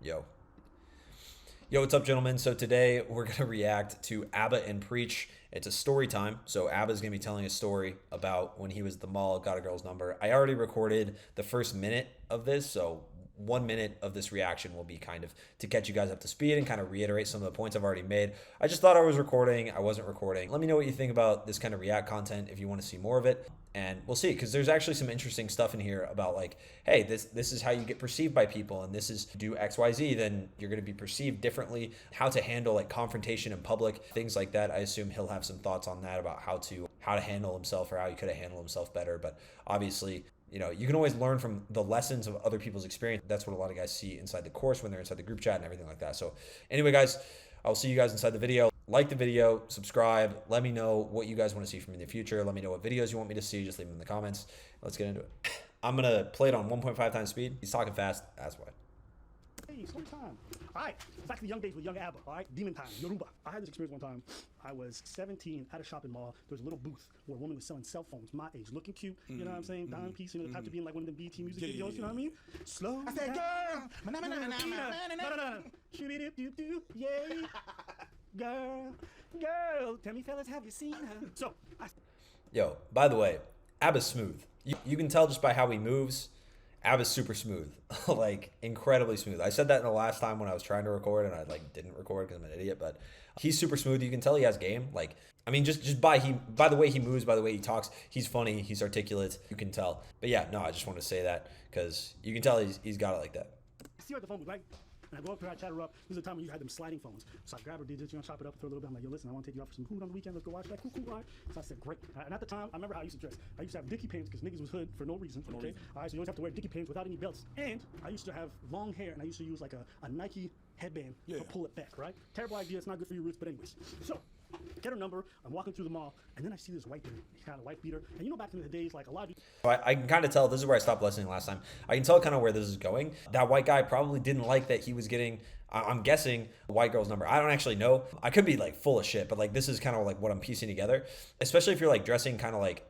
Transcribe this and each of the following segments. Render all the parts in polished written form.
Yo. Yo, what's up, gentlemen? So today we're going to react to Abba and Preach. It's a story time. So Abba's going to be telling a story about when he was at the mall, got a girl's number. I already recorded the first minute of this, so 1 minute of this reaction will be kind of to catch you guys up to speed and kind of reiterate some of the points I've already made. I just thought I was recording. I wasn't recording. Let me know what you think about this kind of react content if you want to see more of it. And we'll see, because there's actually some interesting stuff in here about like, hey, this is how you get perceived by people, and this is do XYZ, then you're going to be perceived differently. How to handle like confrontation in public, things like that. I assume he'll have some thoughts on that about how to handle himself or how he could have handled himself better. But obviously, you know, you can always learn from the lessons of other people's experience. That's what a lot of guys see inside the course when they're inside the group chat and everything like that. So anyway, guys, I'll see you guys inside the video. Like the video, subscribe. Let me know what you guys want to see from me in the future. Let me know what videos you want me to see. Just leave them in the comments. Let's get into it. I'm going to play it on 1.5 times speed. He's talking fast. That's why. Hey, story time. All right, back to the young days with young Abba. All right, demon time, Yoruba. I had this experience one time. I was 17 at a shopping mall. There was a little booth where a woman was selling cell phones, my age, looking cute. You know what I'm saying? Dime piece, you know, the type to be in like one of them BT music videos. You know what I mean? Slow. I said, girl, shoo-be-doo-doo-doo, yay, girl. Tell me, fellas, have you seen her? So, Yo, by the way, Abba's smooth. You can tell just by how he moves. Abba's super smooth, like incredibly smooth. I said that in the last time when I was trying to record and I like didn't record because I'm an idiot, but he's super smooth. You can tell he has game. Like, I mean, just by the way he moves, by the way he talks, he's funny, he's articulate. You can tell. But yeah, no, I just want to say that because you can tell he's got it like that. see her at the phone booth, right? And I go up to her, I chat her up. This is the time when you had them sliding phones. So I grab her digits, you know, chop it up, throw a little bit. I'm like, yo, listen, I want to take you out for some food on the weekend. Let's go watch that. Cool, right? So I said, great. And at the time, I remember how I used to dress. I used to have dicky pants because niggas was hood for no reason. Okay. All right, so you always have to wear dicky pants without any belts. And I used to have long hair, and I used to use like a Nike headband to pull it back, right? Terrible idea. It's not good for your roots, but anyways. So get her number. I'm walking through the mall, and then I see this white dude. He's kind of white beater. And you know, back in the days, like a lot of I can kind of tell, this is where I stopped listening last time. I can tell kind of where this is going. That white guy probably didn't like that he was getting, I'm guessing, a white girl's number. I don't actually know. I could be like full of shit, but like this is kind of like what I'm piecing together. Especially if you're like dressing kind of like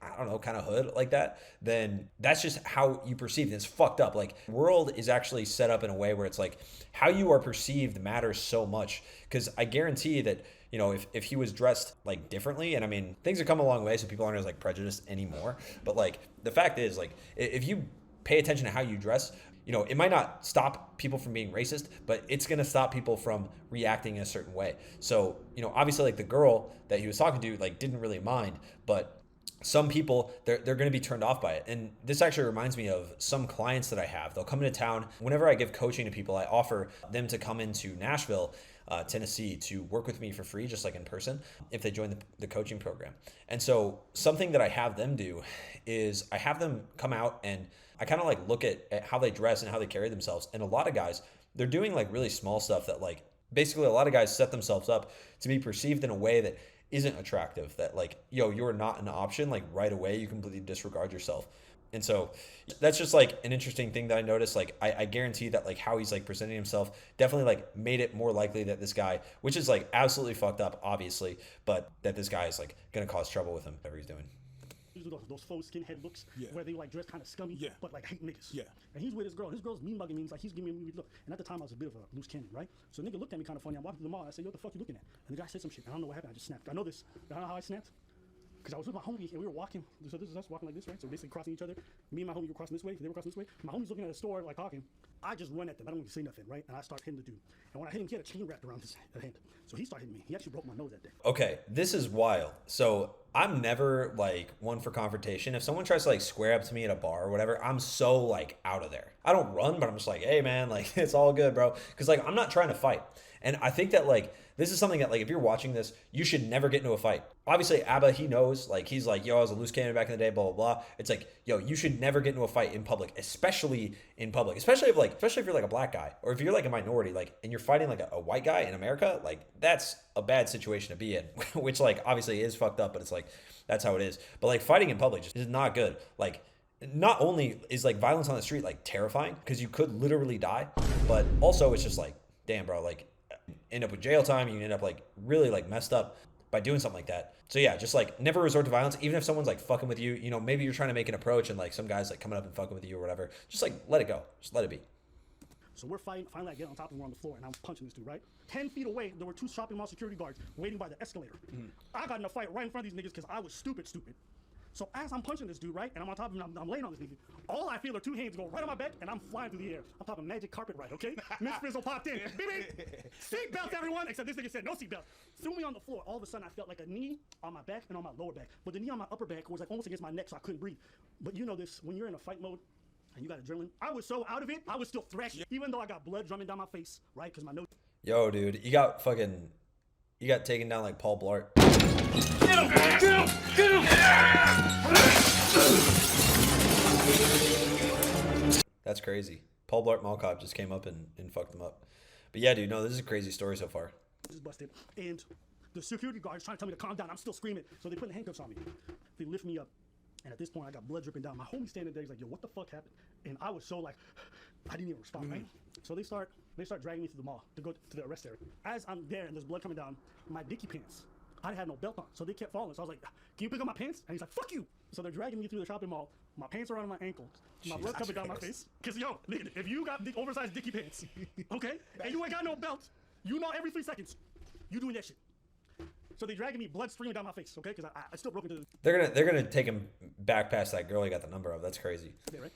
I don't know, kind of hood like that, then that's just how you perceive it. It's fucked up. Like, world is actually set up in a way where it's like how you are perceived matters so much. Because I guarantee that, you know, if he was dressed like differently, and I mean, things have come a long way, so people aren't as like prejudiced anymore. But like the fact is, like, if you pay attention to how you dress, you know, it might not stop people from being racist, but it's going to stop people from reacting in a certain way. So, you know, obviously, like the girl that he was talking to, like, didn't really mind, but some people, they're going to be turned off by it. And this actually reminds me of some clients that I have. They'll come into town. Whenever I give coaching to people, I offer them to come into Nashville, Tennessee, to work with me for free, just like in person, if they join the coaching program. And so something that I have them do is I have them come out and I kind of like look at how they dress and how they carry themselves. And a lot of guys, they're doing like really small stuff that like, basically a lot of guys set themselves up to be perceived in a way that isn't attractive, that like, yo, you're not an option, like right away you completely disregard yourself. And so that's just like an interesting thing that I noticed. Like I guarantee that like how he's like presenting himself definitely like made it more likely that this guy, which is like absolutely fucked up obviously, but that this guy is like gonna cause trouble with him, whatever he's doing. Those faux skinhead looks where they like dress kind of scummy, but like hate niggas. And he's with his girl. His girl's mean mugging me. He's like, he's giving me a weird look. And at the time, I was a bit of a loose cannon, right? So the nigga looked at me kind of funny. I'm walking through the mall. I said, yo, what the fuck you looking at? And the guy said some shit. I don't know what happened. I just snapped. I know this. I don't know how I snapped. Because I was with my homie and we were walking. So this is us walking like this, right? So basically crossing each other. Me and my homie were crossing this way. They were crossing this way. My homie's looking at the store, like talking. I just run at them. I don't even say nothing, right? And I start hitting the dude. And when I hit him, he had a chain wrapped around his hand. So he started hitting me. He actually broke my nose that day. Okay, this is wild. So I'm never like one for confrontation. If someone tries to like square up to me at a bar or whatever, I'm so like out of there. I don't run, but I'm just like, hey man, like it's all good, bro. Because like I'm not trying to fight. And I think that like this is something that like if you're watching this, you should never get into a fight. Obviously, Abba, he knows, like he's like, yo, I was a loose cannon back in the day, blah blah blah. It's like, yo, you should never get into a fight in public, especially in public, especially if you're like a black guy or if you're like a minority, like and you're fighting like a white guy in America, like that's a bad situation to be in, which like obviously is fucked up, but it's like that's how it is. But like fighting in public just is not good. Like not only is like violence on the street like terrifying because you could literally die, but also it's just like, damn, bro, like end up with jail time. You end up like really like messed up by doing something like that. So yeah, just like never resort to violence. Even if someone's like fucking with you, you know, maybe you're trying to make an approach and like some guy's like coming up and fucking with you or whatever. Just like let it go. Just let it be. So we're fighting. Finally, I get on top of him, we're on the floor, and I'm punching this dude, right? 10 feet away, there were 2 shopping mall security guards waiting by the escalator. I got in a fight right in front of these niggas because I was stupid. So as I'm punching this dude, right, and I'm on top of him, I'm laying on this nigga, all I feel are 2 hands go right on my back, and I'm flying through the air. I'm talking magic carpet ride, okay? Miss Frizzle popped in. Baby, seatbelts, everyone, except this nigga said no seatbelt. Threw me on the floor. All of a sudden, I felt like a knee on my back and on my lower back. But the knee on my upper back was like almost against my neck, so I couldn't breathe. But you know this, when you're in a fight mode, and you got adrenaline, I was so out of it, I was still thrashing, even though I got blood drumming down my face, right? Because my nose. Yo, dude, you got taken down like Paul Blart. Get him! Get him! Get him! That's crazy. Paul Blart Mall Cop just came up and fucked him up. But yeah, dude, no, this is a crazy story so far. This is busted. And the security guards trying to tell me to calm down. I'm still screaming. So they put the handcuffs on me. They lift me up. And at this point, I got blood dripping down. My homie standing there, he's like, yo, what the fuck happened? And I was so like, I didn't even respond, right? So they start dragging me to the mall to go to the arrest area. As I'm there and there's blood coming down, my dicky pants, I had no belt on. So they kept falling. So I was like, can you pick up my pants? And he's like, fuck you. So they're dragging me through the shopping mall. My pants are on my ankles. My blood coming down my face. Because, yo, nigga, if you got oversized dicky pants, okay, and you ain't got no belt, you know every 3 seconds, you doing that shit. So they dragging me, blood streaming down my face, okay? Because I still broke into the... They're gonna take him back past that girl he got the number of. That's crazy. Yeah, right?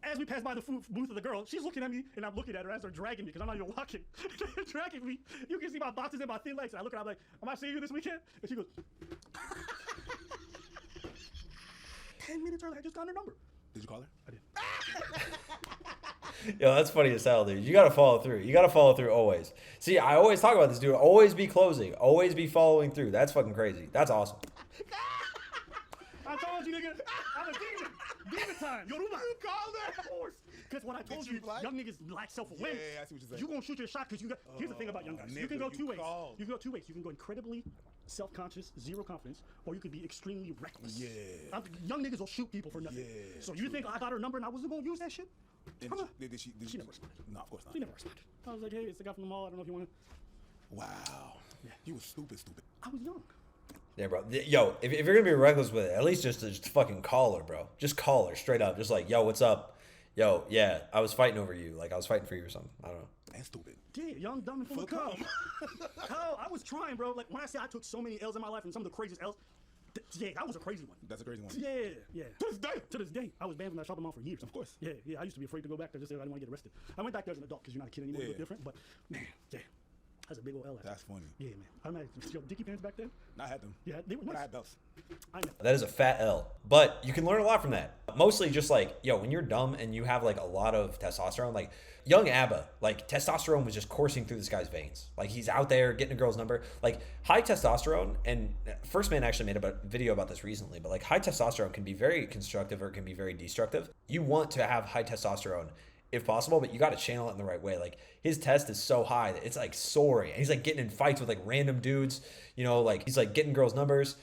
As we pass by the food booth of the girl, she's looking at me, and I'm looking at her as they're dragging me, because I'm not even walking. They're dragging me. You can see my boxes and my thin legs. And I look at her, I'm like, am I seeing you this weekend? And she goes... 10 minutes earlier, I just got her number. Did you call her? I did. Yo, that's funny as hell, dude. You gotta follow through. You gotta follow through always. See, I always talk about this, dude. Always be closing. Always be following through. That's fucking crazy. That's awesome. I told you, nigga. I'm a demon. Demon time. Yoruba. You called her? Of course. Because what I told you, young niggas lack self-awareness. Yeah, I see what you're saying. You gonna shoot your shot because you got... Here's the thing about young guys. You can go two ways. You can go 2 ways. You can go incredibly self-conscious, zero confidence, or you could be extremely reckless. Yeah. Young niggas will shoot people for nothing. Yeah. So you think I got her number and I wasn't gonna use that shit? Did she never responded. No, of course not. She never responded. I was like, hey, it's the guy from the mall. I don't know if you want to... Wow. Yeah. You was stupid. I was young. Yeah, bro. Yo, if you're gonna be reckless with it, at least just fucking call her, bro. Just call her straight up. Just like, yo, what's up? Yo, yeah, I was fighting over you. Like, I was fighting for you or something. I don't know. And stupid. Yeah, young, dumb, and full of cum. Hell, I was trying, bro. Like, when I say I took so many L's in my life and some of the craziest L's, yeah, that was a crazy one. That's a crazy one. Yeah. To this day. I was banned from that shopping mall for years. Of course. Yeah. I used to be afraid to go back there just because I didn't want to get arrested. I went back there as an adult because you're not a kid anymore. You look different. But, man, yeah. That's a big old L. That's funny. Yeah, man. I remember, yo, dicky pants back then? I had them. Yeah, they were nice. But I had belts. I know. That is a fat L. But you can learn a lot from that. Mostly just like, yo, when you're dumb and you have like a lot of testosterone, like young ABBA, like testosterone was just coursing through this guy's veins. Like he's out there getting a girl's number. Like high testosterone, and First Man actually made a video about this recently, but like high testosterone can be very constructive or it can be very destructive. You want to have high testosterone if possible, but you got to channel it in the right way. Like his test is so high that it's like soaring, and he's like getting in fights with like random dudes, you know, like he's like getting girls' numbers.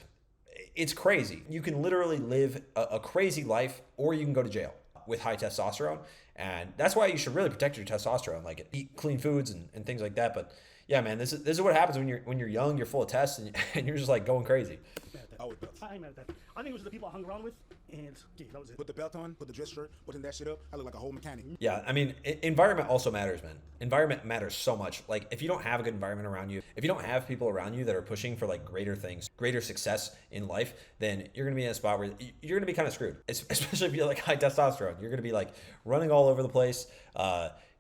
It's crazy. You can literally live a crazy life, or you can go to jail with high testosterone. And that's why you should really protect your testosterone, like eat clean foods and things like that. But yeah, man, this is what happens when you're young, you're full of tests, and you're just like going crazy. I ain't mad at that. I think it was the people I hung around with, and yeah, that was it. Put the belt on, put the dress shirt, button that shit up. I look like a whole mechanic. Yeah, I mean, environment also matters, man. Environment matters so much. Like, if you don't have a good environment around you, if you don't have people around you that are pushing for like greater things, greater success in life, then you're gonna be in a spot where you're gonna be kind of screwed. Especially if you have like high testosterone, you're gonna be like running all over the place.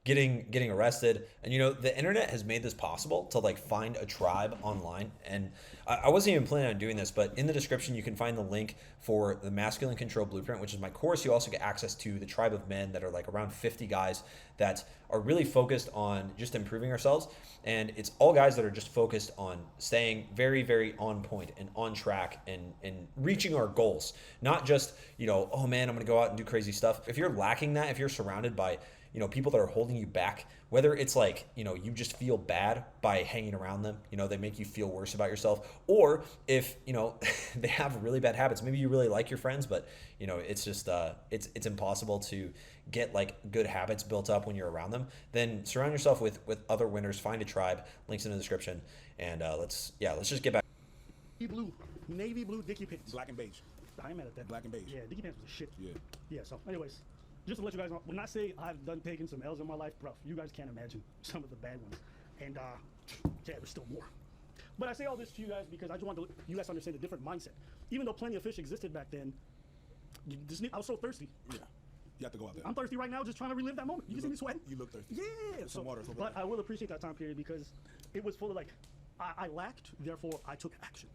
Getting arrested. And you know, the internet has made this possible to like find a tribe online. And I wasn't even planning on doing this, but in the description you can find the link for the Masculine Control Blueprint, which is my course. You also get access to the tribe of men that are like around 50 guys that are really focused on just improving ourselves. And it's all guys that are just focused on staying very, very on point and on track and reaching our goals. Not just, you know, oh man, I'm gonna go out and do crazy stuff. If you're lacking that, if you're surrounded by, you know, people that are holding you back, whether it's like, you know, you just feel bad by hanging around them, you know, they make you feel worse about yourself, or if, you know, they have really bad habits, maybe you really like your friends, but, you know, it's just, it's impossible to get like good habits built up when you're around them, then surround yourself with other winners, find a tribe, links in the description, and let's just get back. Navy blue dicky pants. Black and beige. I ain't mad at that. Black and beige. Yeah, dicky pants was a shit. Yeah. Yeah, so anyways, just to let you guys know, when I say I've done taken some L's in my life, bro, you guys can't imagine some of the bad ones. And yeah, there's still more. But I say all this to you guys because I just want you guys to understand a different mindset. Even though plenty of fish existed back then, I was so thirsty. Yeah. You have to go out there. I'm thirsty right now, just trying to relive that moment. You can see me sweating. You look thirsty. Yeah. Some water. But I will appreciate that time period because it was full of like, I lacked, therefore I took action.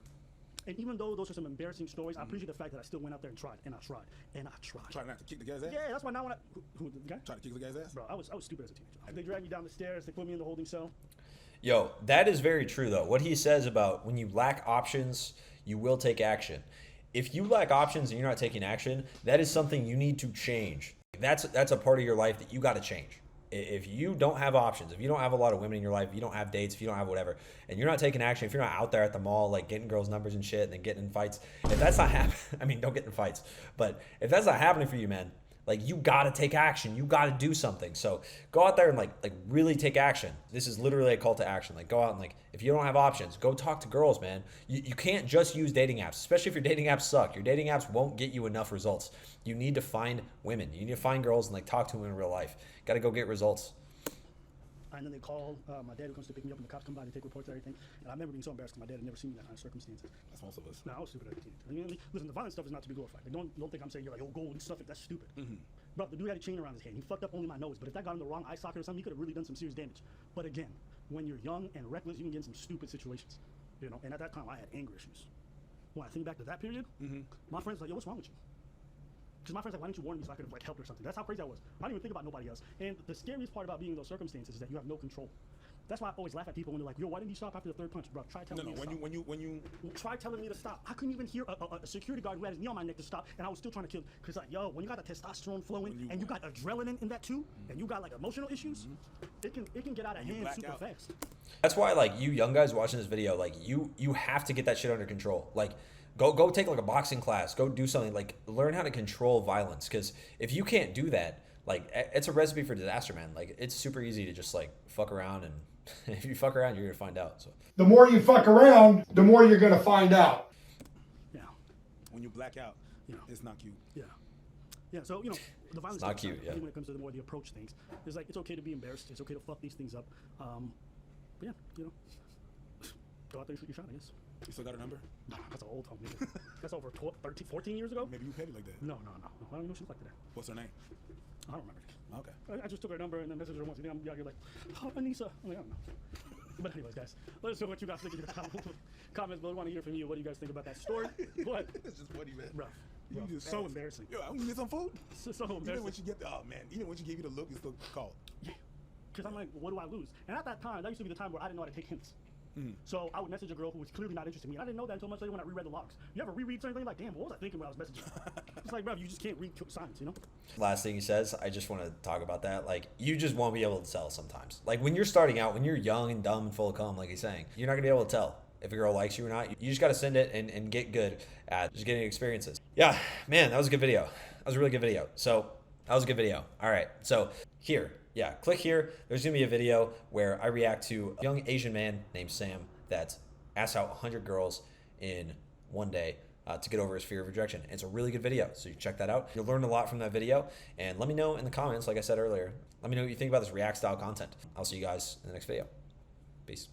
And even though those are some embarrassing stories, I appreciate the fact that I still went out there and tried, and I tried, and I tried. Trying not to kick the guy's ass? Yeah, that's why now when who the guy? Trying to kick the guy's ass? Bro, I was stupid as a teenager. They dragged me down the stairs, they put me in the holding cell. Yo, that is very true though. What he says about when you lack options, you will take action. If you lack options and you're not taking action, that is something you need to change. That's a part of your life that you got to change. If you don't have options, if you don't have a lot of women in your life, if you don't have dates, if you don't have whatever, and you're not taking action, if you're not out there at the mall, like getting girls' numbers and shit and then getting in fights, if that's not happening, I mean, don't get in fights, but if that's not happening for you, man, like you got to take action. You got to do something. So go out there and like really take action. This is literally a call to action. Like go out and like, if you don't have options, go talk to girls, man. You can't just use dating apps, especially if your dating apps suck. Your dating apps won't get you enough results. You need to find women. You need to find girls and like talk to them in real life. Got to go get results. And then they call my dad, who comes to pick me up, and the cops come by and take reports and everything. And I remember being so embarrassed because my dad had never seen me in that kind of circumstances. That's most of us. No, I was stupid as a teenager. I mean, listen, the violent stuff is not to be glorified. Like, don't think I'm saying you're like, oh, gold and stuff. That's stupid. Bro, the dude had a chain around his head. He fucked up only my nose. But if that got him the wrong eye socket or something, he could have really done some serious damage. But again, when you're young and reckless, you can get in some stupid situations. You know, and at that time, I had anger issues. When I think back to that period, my friends were like, yo, what's wrong with you? Because my friends like, why didn't you warn me so I could have like helped or something? That's how crazy I was. I didn't even think about nobody else. And the scariest part about being in those circumstances is that you have no control. That's why I always laugh at people when they're like, yo, why didn't you stop after the third punch? Bro, try telling me to stop. When you try telling me to stop. I couldn't even hear a security guard who had his knee on my neck to stop, and I was still trying to kill. Because like, yo, when you got the testosterone flowing and you got adrenaline in that too, and you got like emotional issues, it can get out of hand super fast. That's why like you young guys watching this video, like you have to get that shit under control. Like go take like a boxing class, go do something, like learn how to control violence. Because if you can't do that, like it's a recipe for disaster, man. Like it's super easy to just like fuck around, and if you fuck around, you're gonna find out. So the more you fuck around, the more you're gonna find out. Yeah. When you black out, it's not cute. Yeah. Yeah. So the violence. It's not cute. Yeah. When it comes to the more the approach things, it's like it's okay to be embarrassed. It's okay to fuck these things up. But yeah, go out there and shoot your shot, I guess. You still got her number? No, that's an old time. That's over 14 years ago. Maybe you petty like that. No. I don't know she looked like that. What's her name? I don't remember. Okay. I just took her number and then messaged her once. And then I'm out here like, oh, Anissa. I'm like, I don't know. But anyways, guys, let us know what you guys think in the comments below. I want to hear from you. What do you guys think about that story? What? It's just funny, man. Bro, just so ask. embarrassing. Yo, I'm gonna get some food. So embarrassing. Even when she get even when she gave you the look, you still called. Yeah. Because I'm like, what do I lose? And at that time, that used to be the time where I didn't know how to take hints. So I would message a girl who was clearly not interested in me. I didn't know that until much later when I reread the logs. You ever reread something like, damn, what was I thinking when I was messaging? It's like, bro, you just can't read signs, Last thing he says, I just want to talk about that. Like, you just won't be able to tell sometimes. Like, when you're starting out, when you're young and dumb and full of cum, like he's saying, you're not going to be able to tell if a girl likes you or not. You just got to send it and get good at just getting experiences. Yeah, man, that was a good video. That was a really good video. So, that was a good video. All right, so here, click here. There's going to be a video where I react to a young Asian man named Sam that asked out 100 girls in one day to get over his fear of rejection. It's a really good video, so you check that out. You'll learn a lot from that video, and let me know in the comments, like I said earlier, let me know what you think about this React style content. I'll see you guys in the next video. Peace.